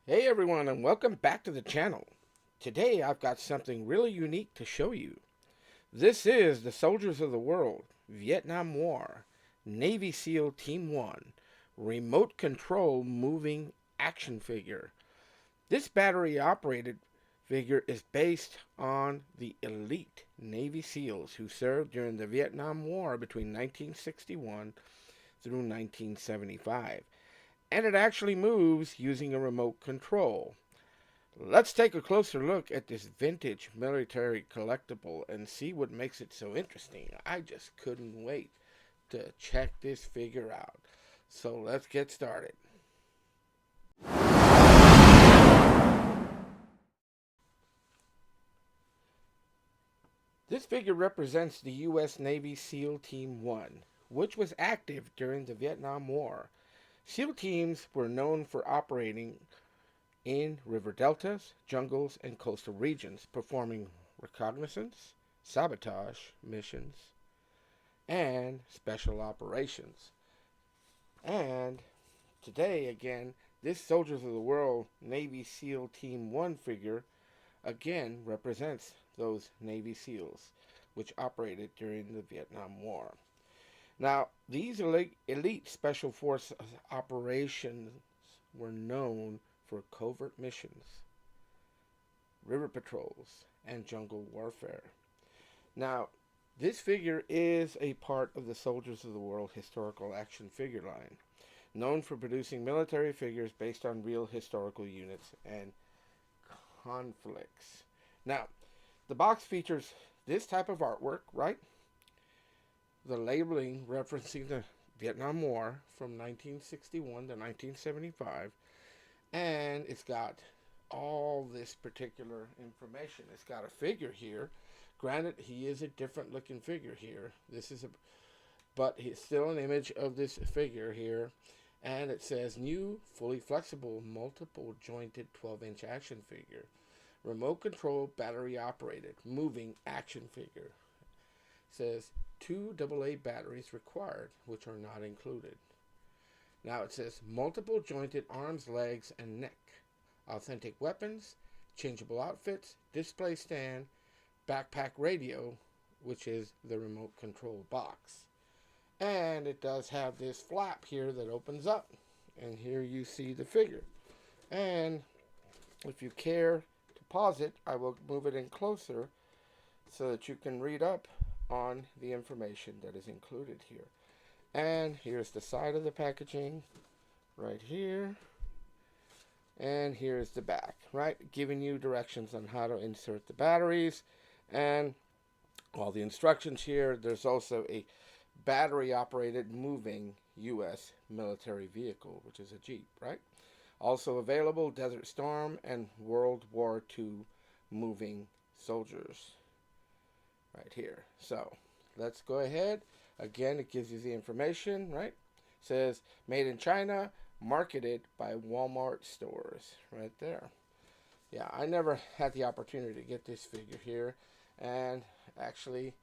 Hey everyone, and welcome back to the channel. Today I've got something really unique to show you. This is the Soldiers of the World Vietnam War Navy SEAL Team 1 remote control moving action figure. This battery operated figure is based on the elite Navy SEALs who served during the Vietnam War between 1961 through 1975, and it actually moves using a remote control. Let's take a closer look at this vintage military collectible and see what makes it so interesting. I just couldn't wait to check this figure out. So let's get started. This figure represents the U.S. Navy SEAL Team 1, which was active during the Vietnam War. SEAL teams were known for operating in river deltas, jungles, and coastal regions, performing reconnaissance, sabotage missions, and special operations. And today, again, this Soldiers of the World Navy SEAL Team 1 figure again represents those Navy SEALs which operated during the Vietnam War. Now, these elite special force operations were known for covert missions, river patrols, and jungle warfare. Now, this figure is a part of the Soldiers of the World historical action figure line, known for producing military figures based on real historical units and conflicts. Now, the box features this type of artwork, right? The labeling referencing the Vietnam War from 1961 to 1975, and it's got all this particular information. It's got a figure here. Granted, he is a different looking figure here. But it's still an image of this figure here, and it says new, fully flexible, multiple jointed 12-inch action figure, remote control, battery operated, moving action figure. It says two AA batteries required, which are not included. Now it says multiple jointed arms, legs, and neck, authentic weapons, changeable outfits, display stand, backpack radio, which is the remote control box. And it does have this flap here that opens up, and here you see the figure. And if you care to pause it, I will move it in closer so that you can read up on the information that is included here. And here's the side of the packaging right here. And here's the back, right? Giving you directions on how to insert the batteries and all the instructions here. There's also a battery operated moving U.S. military vehicle, which is a Jeep, right? Also available Desert Storm and World War II moving soldiers right here. So let's go ahead. Again, it gives you the information, right? It says made in China, marketed by Walmart stores, right there. Yeah, I never had the opportunity to get this figure here, and actually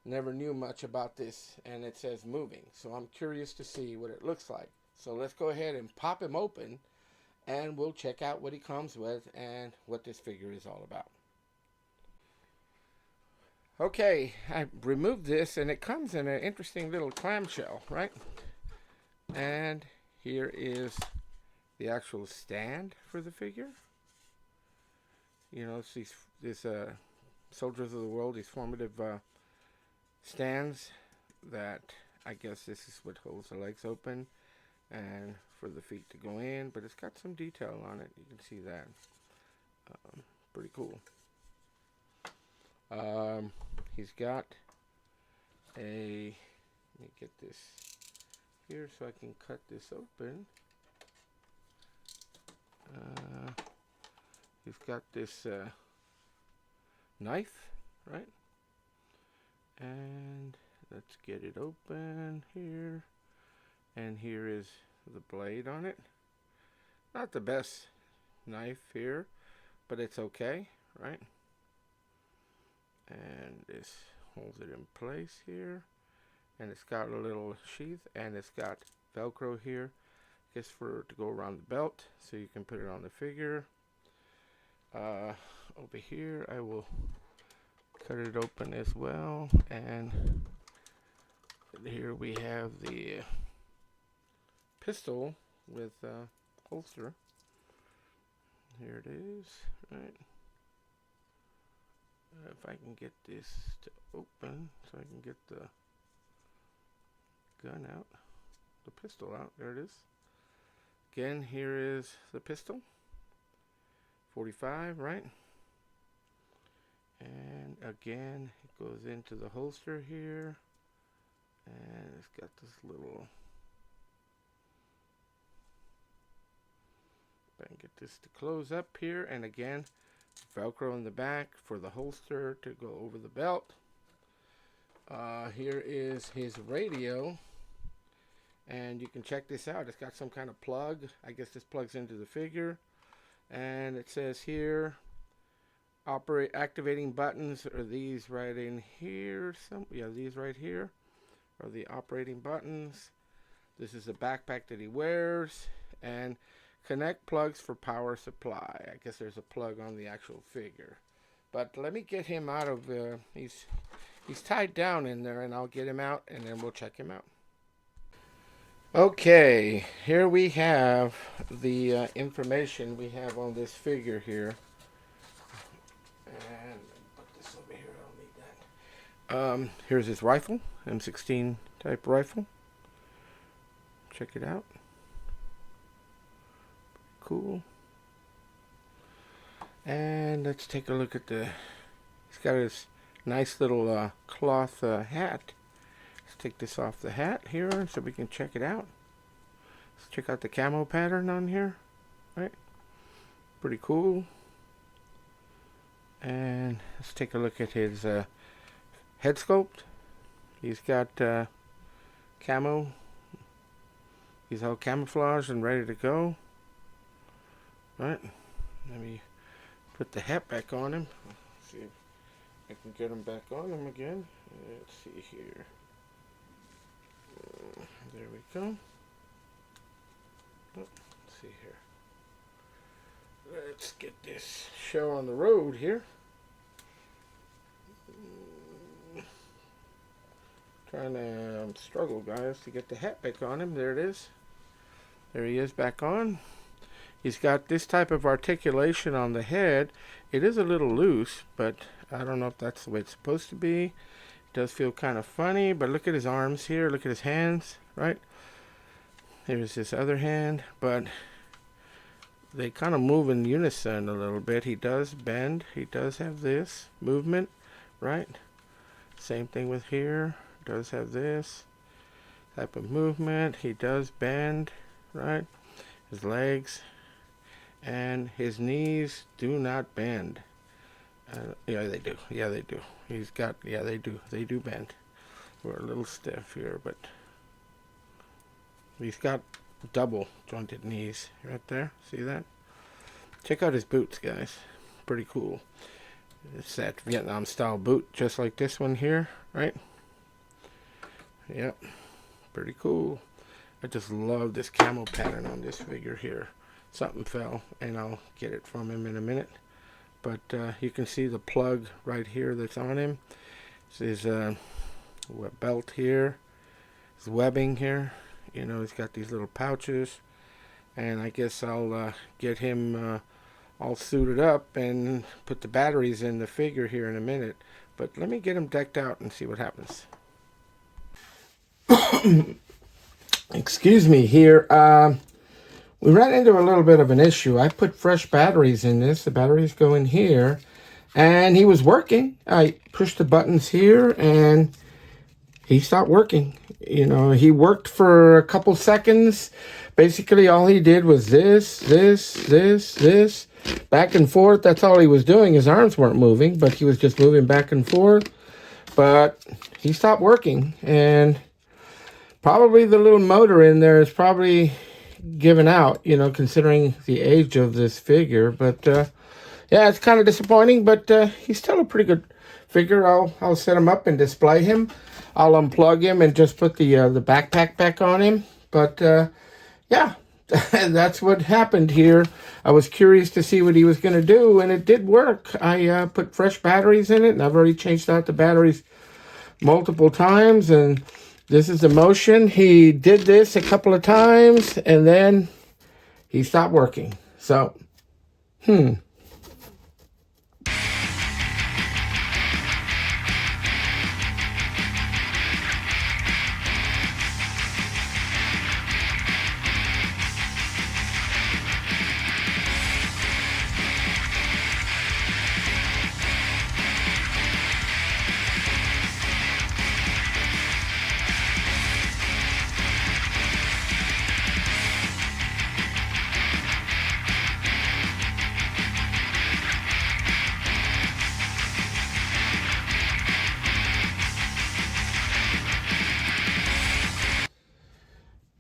never knew much about this, and it says moving. So I'm curious to see what it looks like. So let's go ahead and pop him open, and we'll check out what he comes with and what this figure is all about. Okay, I removed this, and it comes in an interesting little clamshell, right? And here is the actual stand for the figure. You know, it's these Soldiers of the World, these formative stands that I guess this is what holds the legs open and for the feet to go in, but it's got some detail on it. You can see that. Pretty cool. He's got a, let me get this here so I can cut this open. He's got this knife, right? And let's get it open here. And here is the blade on it. Not the best knife here, but it's okay, right? And this holds it in place here. And it's got a little sheath, and it's got Velcro here. guess to go around the belt, so you can put it on the figure. Over here, I will cut it open as well, and here we have the pistol with holster. Here it is, right? If I can get this to open so I can get the gun out, the pistol out. There it is. Again, here is the pistol, 45, right? And again, it goes into the holster here, and it's got this little, if I can get this to close up here, and again, Velcro in the back for the holster to go over the belt. Here is his radio, and you can check this out. It's got some kind of plug. I guess this plugs into the figure, and it says here, activating buttons are these right in here. These right here are the operating buttons. This is the backpack that he wears, and connect plugs for power supply. I guess there's a plug on the actual figure. But let me get him out of he's tied down in there, and I'll get him out, and then we'll check him out. Okay, here we have the information we have on this figure here. And put this over here, I don't need that. Here's his rifle, M16 type rifle. Check it out. Cool. And let's take a look at he's got his nice little cloth hat. Let's take this off the hat here so we can check it out. Let's check out the camo pattern on here, right? Pretty cool. And let's take a look at his head sculpt. He's got camo. He's all camouflaged and ready to go. Right, let me put the hat back on him. Let's see if I can get him back on him again. Let's see here. There we go. Oh, let's see here. Let's get this show on the road here. Trying to struggle, guys, to get the hat back on him. There it is. There he is back on. He's got this type of articulation on the head. It is a little loose, but I don't know if that's the way it's supposed to be. It does feel kind of funny, but look at his arms here. Look at his hands, right? Here's his other hand, but they kind of move in unison a little bit. He does bend. He does have this movement, right? Same thing with here. Does have this type of movement. He does bend, right? His legs and his knees do not bend. Yeah, they do. Yeah, they do. He's got, yeah, they do. They do bend. We're a little stiff here, but he's got double jointed knees right there. See that? Check out his boots, guys. Pretty cool. It's that Vietnam style boot, just like this one here, right? Yep. Pretty cool. I just love this camo pattern on this figure here. Something fell, and I'll get it from him in a minute. But you can see the plug right here that's on him. This is belt here. His webbing here. You know, he's got these little pouches. And I guess I'll get him all suited up and put the batteries in the figure here in a minute. But let me get him decked out and see what happens. Excuse me here. We ran into a little bit of an issue. I put fresh batteries in this. The batteries go in here. And he was working. I pushed the buttons here and he stopped working. You know, he worked for a couple seconds. Basically, all he did was this, back and forth. That's all he was doing. His arms weren't moving, but he was just moving back and forth. But he stopped working, and probably the little motor in there is probably given out, you know, considering the age of this figure. But yeah, it's kind of disappointing, but he's still a pretty good figure. I'll set him up and display him. I'll unplug him and just put the backpack back on him. But yeah, And that's what happened here. I was curious to see what he was going to do, and it did work. I put fresh batteries in it, and I've already changed out the batteries multiple times, and this is the motion. He did this a couple of times, and then he stopped working. So,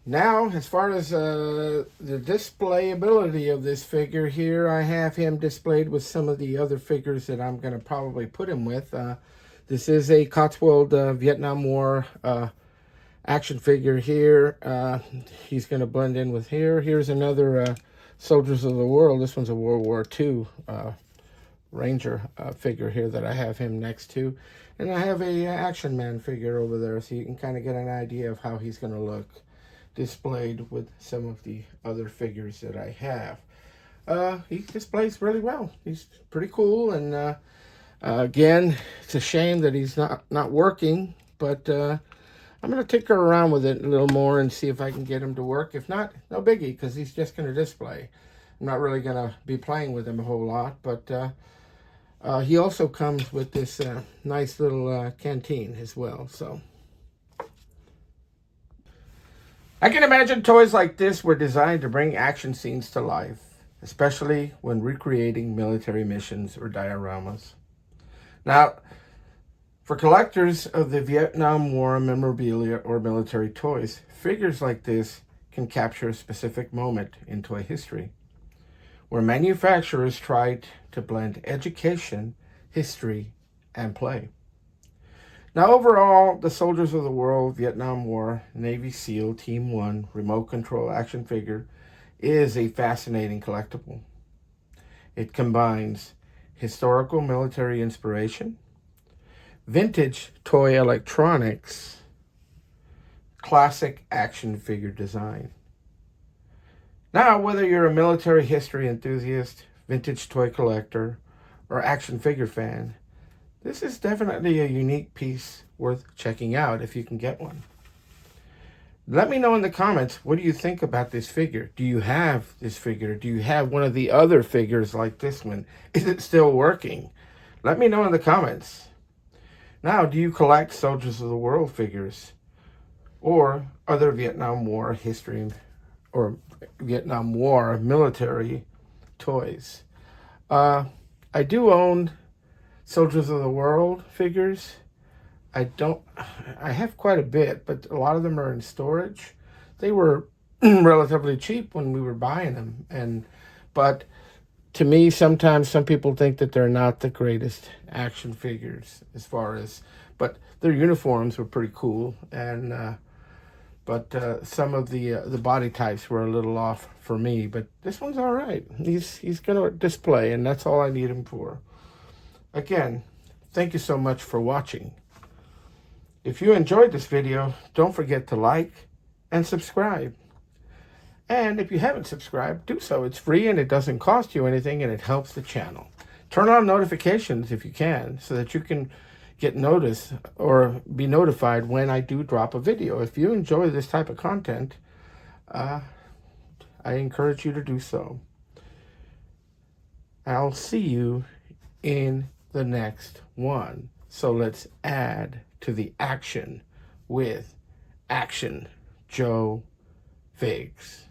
now, as far as the displayability of this figure here, I have him displayed with some of the other figures that I'm going to probably put him with. This is a Cotswold Vietnam War action figure here. He's going to blend in with here. Here's another Soldiers of the World. This one's a World War II Ranger figure here that I have him next to. And I have a Action Man figure over there, so you can kind of get an idea of how he's going to look displayed with some of the other figures that I have. He displays really well. He's pretty cool, and again, it's a shame that he's not working, but I'm going to tinker around with it a little more and see if I can get him to work. If not, no biggie, because he's just going to display. I'm not really going to be playing with him a whole lot, but he also comes with this nice little canteen as well, so. I can imagine toys like this were designed to bring action scenes to life, especially when recreating military missions or dioramas. Now, for collectors of the Vietnam War memorabilia or military toys, figures like this can capture a specific moment in toy history, where manufacturers tried to blend education, history, and play. Now, overall, the Soldiers of the World Vietnam War Navy SEAL Team 1 remote control action figure is a fascinating collectible. It combines historical military inspiration, vintage toy electronics, classic action figure design. Now, whether you're a military history enthusiast, vintage toy collector, or action figure fan, this is definitely a unique piece worth checking out if you can get one. Let me know in the comments, what do you think about this figure? Do you have this figure? Do you have one of the other figures like this one? Is it still working? Let me know in the comments. Now, do you collect Soldiers of the World figures or other Vietnam War history or Vietnam War military toys? I do own Soldiers of the World figures. I have quite a bit, but a lot of them are in storage. They were relatively cheap when we were buying them, but to me, sometimes some people think that they're not the greatest action figures as far as, but their uniforms were pretty cool, and but some of the body types were a little off for me. But this one's all right. He's gonna display, and that's all I need him for. Again, thank you so much for watching. If you enjoyed this video, don't forget to like and subscribe. And if you haven't subscribed, do so. It's free and it doesn't cost you anything, and it helps the channel. Turn on notifications if you can, so that you can get notice or be notified when I do drop a video. If you enjoy this type of content, I encourage you to do so. I'll see you in the next one. So let's add to the action with Action Joe Figs.